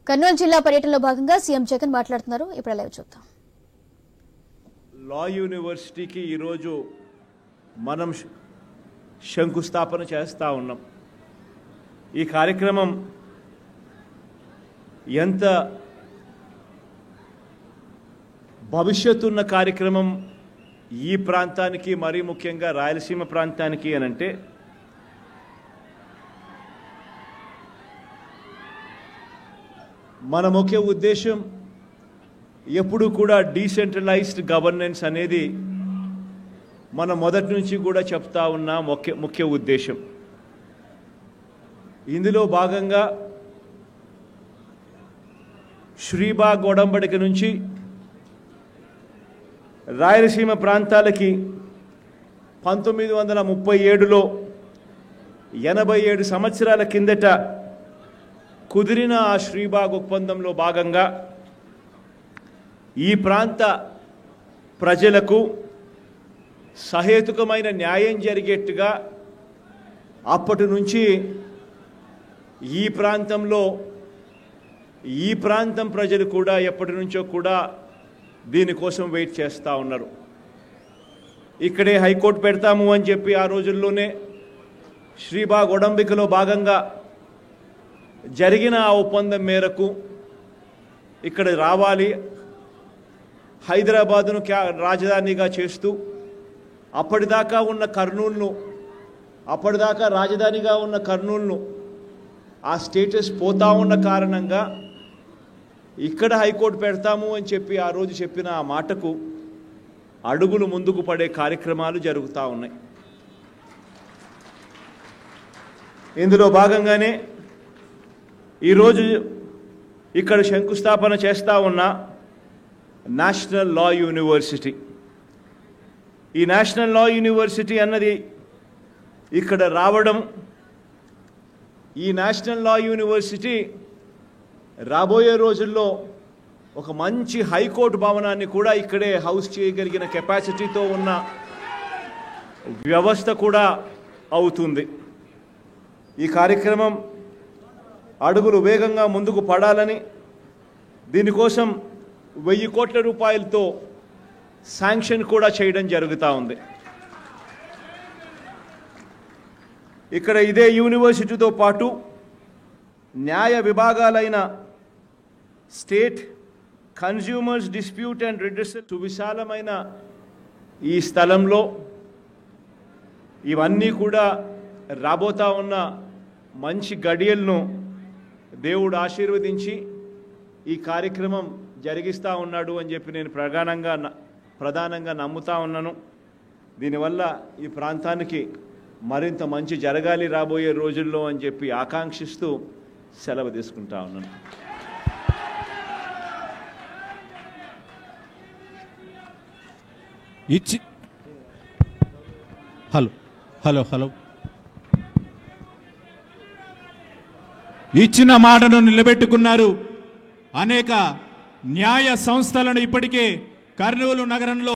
కర్నూలు జిల్లా పర్యటనలో భాగంగా సీఎం జగన్ మాట్లాడుతున్నారు. ఇప్పుడు లైవ్ చూద్దాం. లా యూనివర్సిటీకి ఈరోజు మనం శంకుస్థాపన చేస్తా ఉన్నాం. ఈ కార్యక్రమం ఎంత భవిష్యత్తున్న కార్యక్రమం ఈ ప్రాంతానికి, మరీ ముఖ్యంగా రాయలసీమ ప్రాంతానికి అనంటే మన ముఖ్య ఉద్దేశం ఎప్పుడు కూడా డీసెంట్రలైజ్డ్ గవర్నెన్స్ అనేది మన మొదటి నుంచి కూడా చెప్తా ఉన్న ముఖ్య ఉద్దేశం. ఇందులో భాగంగా శ్రీబాగ్ ఒడంబడిక నుంచి రాయలసీమ ప్రాంతాలకి 1937లో 87 సంవత్సరాల కిందట కుదిరిన ఆ శ్రీబాగ్ ఒప్పందంలో భాగంగా ఈ ప్రాంత ప్రజలకు సహేతుకమైన న్యాయం జరిగేట్టుగా అప్పటి నుంచి ఈ ప్రాంతం ప్రజలు కూడా ఎప్పటి నుంచో కూడా దీనికోసం వెయిట్ చేస్తూ ఉన్నారు. ఇక్కడే హైకోర్టు పెడతాము అని చెప్పి ఆ రోజుల్లోనే శ్రీబాగ్ ఒడంబికలో భాగంగా జరిగిన ఆ ఒప్పందం మేరకు ఇక్కడ రావాలి, హైదరాబాదును రాజధానిగా చేస్తూ అప్పటిదాకా రాజధానిగా ఉన్న కర్నూలును ఆ స్టేటస్ పోతా ఉన్న కారణంగా ఇక్కడ హైకోర్టు పెడతాము అని చెప్పి ఆ రోజు చెప్పిన ఆ మాటకు అడుగులు ముందుకు పడే కార్యక్రమాలు జరుగుతూ ఉన్నాయి. ఇందులో భాగంగానే ఈరోజు ఇక్కడ శంకుస్థాపన చేస్తూ ఉన్న నేషనల్ లా యూనివర్సిటీ. ఈ నేషనల్ లా యూనివర్సిటీ అన్నది ఇక్కడ రావడం, ఈ నేషనల్ లా యూనివర్సిటీ రాబోయే రోజుల్లో ఒక మంచి హైకోర్టు భవనాన్ని కూడా ఇక్కడే హౌస్ చేయగలిగిన కెపాసిటీతో ఉన్న వ్యవస్థ కూడా అవుతుంది. ఈ కార్యక్రమం అడుగులు వేగంగా ముందుకు పడాలని దీనికోసం 1000 కోట్ల రూపాయలతో శాంక్షన్ కూడా చేయడం జరుగుతూ ఉంది. ఇక్కడ ఇదే యూనివర్సిటీతో పాటు న్యాయ విభాగాలైన state, consumers dispute and redressal సువిశాలమైన ఈ స్థలంలో ఇవన్నీ కూడా రాబోతా ఉన్న మంచి గడియలను దేవుడు ఆశీర్వదించి ఈ కార్యక్రమం జరిగిస్తూ ఉన్నాడు అని చెప్పి నేను ప్రధానంగా నమ్ముతా ఉన్నాను. దీనివల్ల ఈ ప్రాంతానికి మరింత మంచి జరగాలి రాబోయే రోజుల్లో అని చెప్పి ఆకాంక్షిస్తూ సెలవు తీసుకుంటా ఉన్నాను. ఇచ్చిన మాటను నిలబెట్టుకున్నారు. అనేక న్యాయ సంస్థలను ఇప్పటికే కర్నూలు నగరంలో